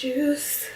juice.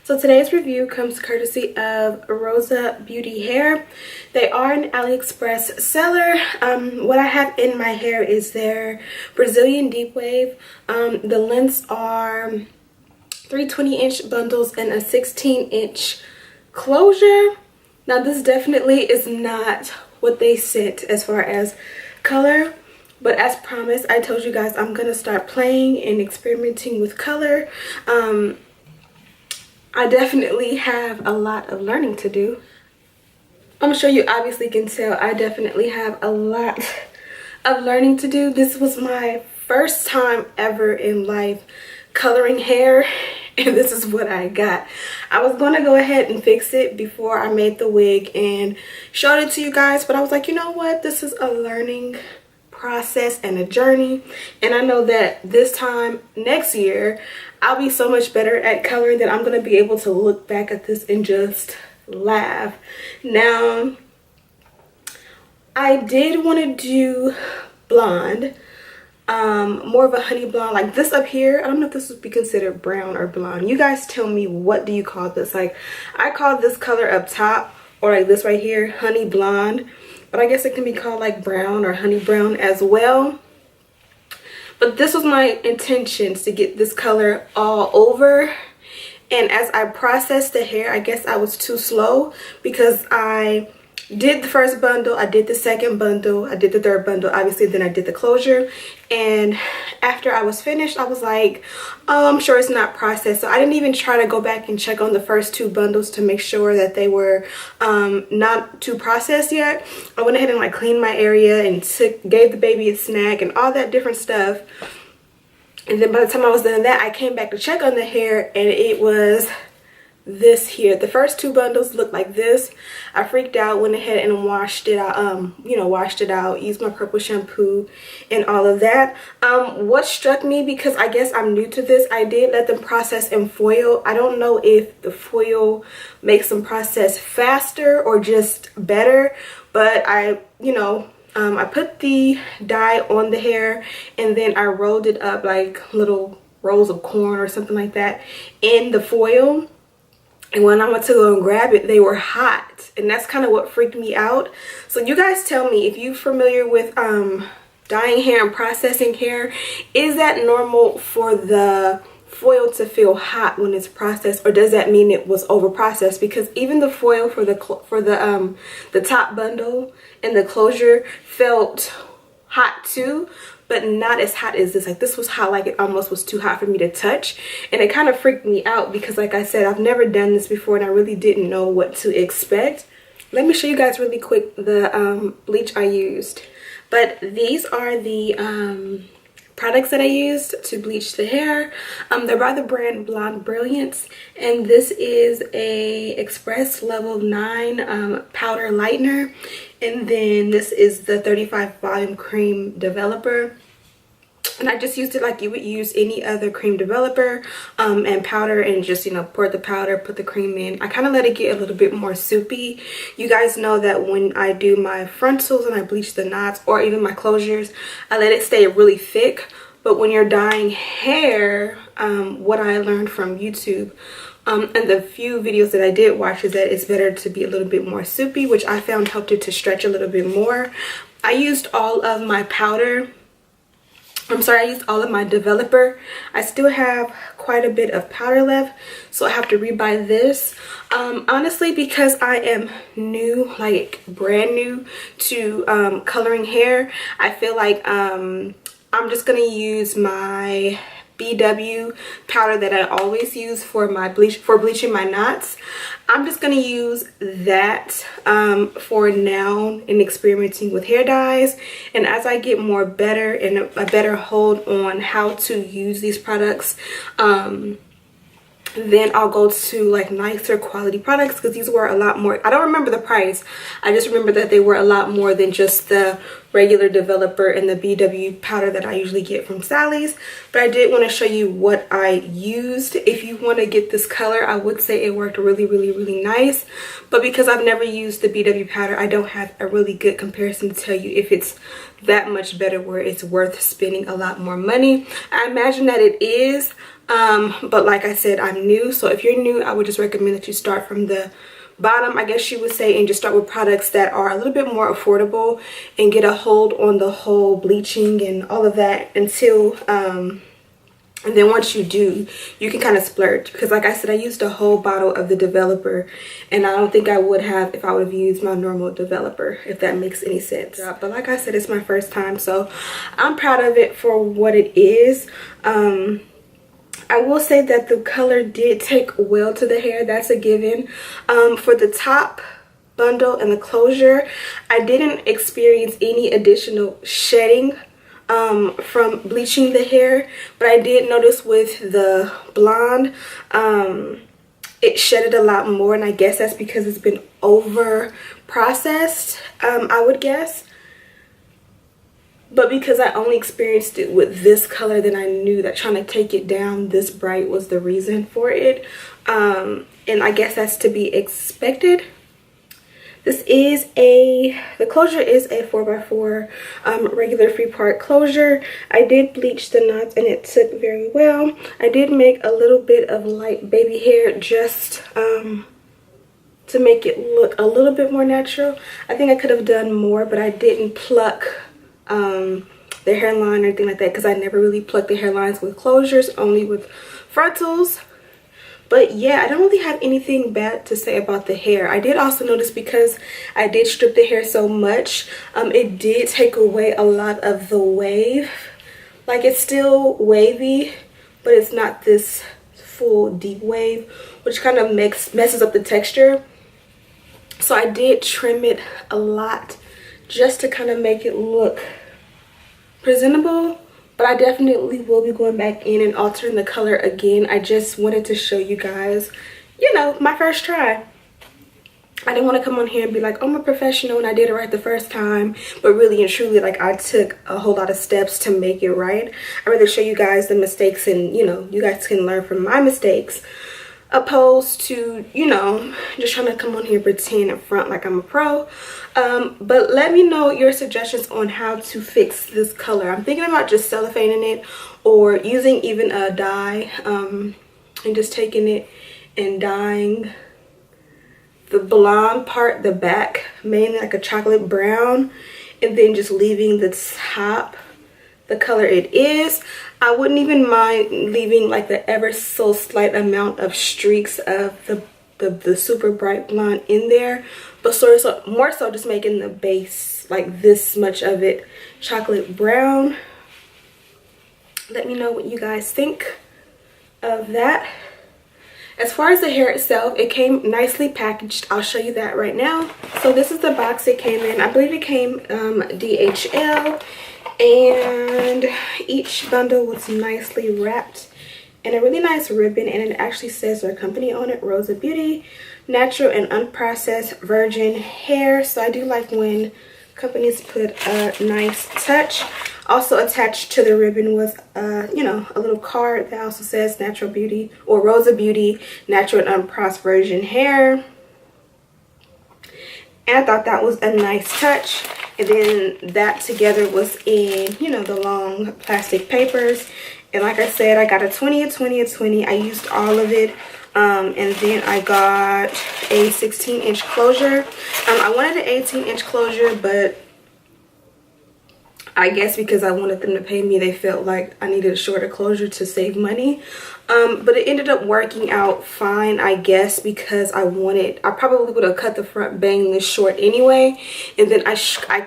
So today's review comes courtesy of Rosabeauty Hair. They are an AliExpress seller. What I have in my hair is their Brazilian Deep Wave. The lengths are 3 20-inch bundles and a 16-inch closure. Now this definitely is not what they sent as far as color, but as promised, I told you guys I'm gonna start playing and experimenting with color. I definitely have a lot of learning to do. I'm sure you obviously can tell I definitely have a lot of learning to do. This was my first time ever in life coloring hair, and this is what I got. I was going to go ahead and fix it before I made the wig and showed it to you guys, but I was like, you know what, this is a learning process and a journey, and I know that this time next year I'll be so much better at coloring that I'm going to be able to look back at this and just laugh. Now, I did want to do blonde, more of a honey blonde, like this up here. I don't know if this would be considered brown or blonde. You guys tell me, what do you call this? Like, I call this color up top, or like this right here, honey blonde, but I guess it can be called like brown or honey brown as well. But this was my intentions, to get this color all over. And as I processed the hair, I guess I was too slow, because I did the first bundle, I did the second bundle, I did the third bundle, obviously, then I did the closure. And after I was finished, I was like, oh, I'm sure it's not processed. So I didn't even try to go back and check on the first two bundles to make sure that they were not too processed yet. I went ahead and like cleaned my area and gave the baby a snack and all that different stuff. And then by the time I was done that, I came back to check on the hair, and it was this here. The first two bundles looked like this. I freaked out, went ahead and washed it out, washed it out, used my purple shampoo and all of that. What struck me, because I guess I'm new to this, I did let them process in foil. I don't know if the foil makes them process faster or just better, but I put the dye on the hair, and then I rolled it up like little rolls of corn or something like that in the foil. And when I went to go and grab it, they were hot, and that's kind of what freaked me out. So you guys tell me if you're familiar with dyeing hair and processing hair. Is that normal for the foil to feel hot when it's processed, or does that mean it was over processed? Because even the foil for the top bundle and the closure felt hot too, but not as hot as this. Like, this was hot, like it almost was too hot for me to touch, and it kind of freaked me out, because like I said, I've never done this before and I really didn't know what to expect. Let me show you guys really quick the bleach I used. But these are the products that I used to bleach the hair. They're by the brand Blonde Brilliance, and this is a Express Level 9 powder lightener, and then this is the 35 volume cream developer. And I just used it like you would use any other cream developer and powder, and just, pour the powder, put the cream in. I kind of let it get a little bit more soupy. You guys know that when I do my frontals and I bleach the knots, or even my closures, I let it stay really thick. But when you're dyeing hair, what I learned from YouTube and the few videos that I did watch is that it's better to be a little bit more soupy, which I found helped it to stretch a little bit more. I used all of my powder. I used all of my developer. I still have quite a bit of powder left, so I have to rebuy this. Honestly, because I am new, like brand new to coloring hair, I feel like I'm just gonna use my BW powder that I always use for my bleaching my knots. I'm just gonna use that for now in experimenting with hair dyes, and as I get more better and a better hold on how to use these products, then I'll go to like nicer quality products, because these were a lot more. I don't remember the price, I just remember that they were a lot more than just the regular developer and the BW powder that I usually get from Sally's, but I did want to show you what I used. If you want to get this color, I would say it worked really nice, but because I've never used the BW powder, I don't have a really good comparison to tell you if it's that much better where it's worth spending a lot more money. I imagine that it is, but like I said, I'm new, so if you're new, I would just recommend that you start from the bottom, I guess you would say, and just start with products that are a little bit more affordable and get a hold on the whole bleaching and all of that until and then once you do, you can kind of splurge, because like I said, I used a whole bottle of the developer and I don't think I would have if I would have used my normal developer, if that makes any sense. But like I said, it's my first time, so I'm proud of it for what it is. I will say that the color did take well to the hair, that's a given. For the top bundle and the closure, I didn't experience any additional shedding from bleaching the hair, but I did notice with the blonde, it shedded a lot more, and I guess that's because it's been over processed, I would guess. But because I only experienced it with this color, then I knew that trying to take it down this bright was the reason for it. And I guess that's to be expected. This is the closure is a 4x4 regular 3-part closure. I did bleach the knots and it took very well. I did make a little bit of light baby hair just to make it look a little bit more natural. I think I could have done more, but I didn't pluck the hairline or anything like that, because I never really pluck the hairlines with closures, only with frontals. But yeah, I don't really have anything bad to say about the hair. I did also notice, because I did strip the hair so much, it did take away a lot of the wave. Like, it's still wavy, but it's not this full deep wave, which kind of messes up the texture. So I did trim it a lot just to kind of make it look presentable, but I definitely will be going back in and altering the color again. I just wanted to show you guys, you know, my first try. I didn't want to come on here and be like, oh, I'm a professional and I did it right the first time, but really and truly, like, I took a whole lot of steps to make it right. I'd rather show you guys the mistakes and, you know, you guys can learn from my mistakes, opposed to, you know, just trying to come on here and pretend in front like I'm a pro. But let me know your suggestions on how to fix this color. I'm thinking about just cellophaning it or using even a dye, and just taking it and dyeing the blonde part, the back, mainly like a chocolate brown, and then just leaving the top the color it is. I wouldn't even mind leaving like the ever so slight amount of streaks of the super bright blonde in there, but more so just making the base like this much of it chocolate brown. Let me know what you guys think of that. As far as the hair itself, it came nicely packaged. I'll show you that right now. So this is the box it came in. I believe it came DHL, and each bundle was nicely wrapped in a really nice ribbon, and it actually says their company on it, Rosabeauty, natural and unprocessed virgin hair. So I do like when companies put a nice touch. Also attached to the ribbon was you know, a little card that also says Natural Beauty or Rosabeauty natural and unprocessed virgin hair. And I thought that was a nice touch. And then that together was in, you know, the long plastic papers. And like I said, I got a 20, a 20, a 20. I used all of it. And then I got a 16-inch closure. I wanted an 18-inch closure, but I guess because I wanted them to pay me, they felt like I needed a shorter closure to save money. But it ended up working out fine, I guess, because I probably would have cut the front bang this short anyway. And then I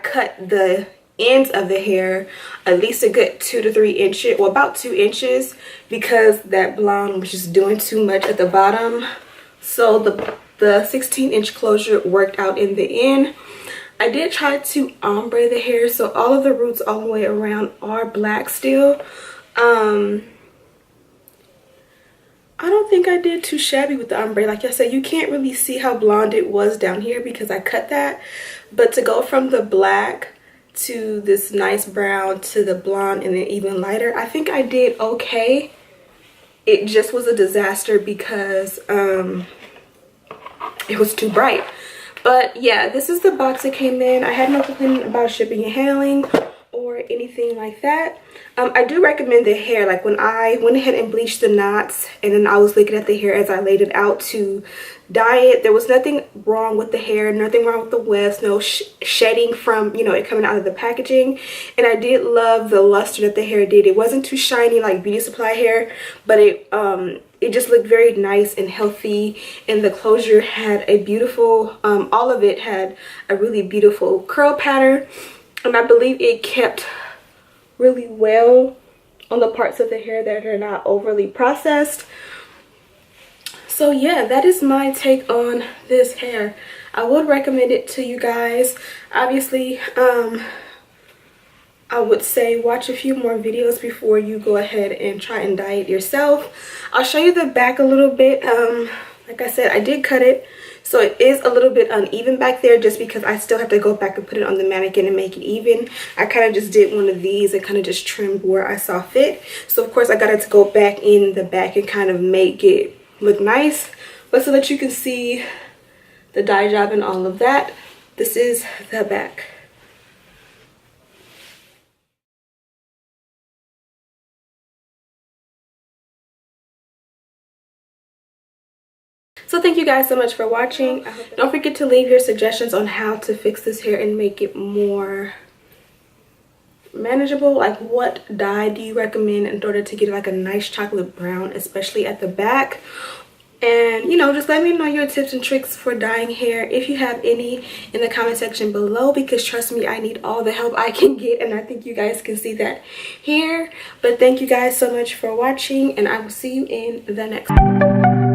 cut the ends of the hair at least a good 2 to 3 inches, or about 2 inches, because that blonde was just doing too much at the bottom. So the 16-inch closure worked out in the end. I did try to ombre the hair, so all of the roots all the way around are black still. I don't think I did too shabby with the ombre. Like I said, you can't really see how blonde it was down here because I cut that. But to go from the black to this nice brown to the blonde and then even lighter. I think I did okay. It just was a disaster because it was too bright. But yeah, this is the box it came in. I had no complaint about shipping and handling or anything like that. I do recommend the hair. Like when I went ahead and bleached the knots and then I was looking at the hair as I laid it out to dye it, there was nothing wrong with the hair, nothing wrong with the wefts, no shedding from, you know, it coming out of the packaging. And I did love the luster that the hair did. It wasn't too shiny like beauty supply hair, but it just looked very nice and healthy, and the closure had a beautiful, all of it had a really beautiful curl pattern, and I believe it kept really well on the parts of the hair that are not overly processed. So yeah, that is my take on this hair. I would recommend it to you guys. Obviously, I would say watch a few more videos before you go ahead and try and dye it yourself. I'll show you the back a little bit. Like I said, I did cut it, so it is a little bit uneven back there just because I still have to go back and put it on the mannequin and make it even. I kind of just did one of these and kind of just trimmed where I saw fit. So of course I got it to go back in the back and kind of make it look nice. But so that you can see the dye job and all of that, this is the back. So thank you guys so much for watching. Don't forget to leave your suggestions on how to fix this hair and make it more manageable. Like what dye do you recommend in order to get like a nice chocolate brown, especially at the back? And you know, just let me know your tips and tricks for dyeing hair if you have any in the comment section below, because trust me, I need all the help I can get, and I think you guys can see that here. But thank you guys so much for watching, and I will see you in the next one.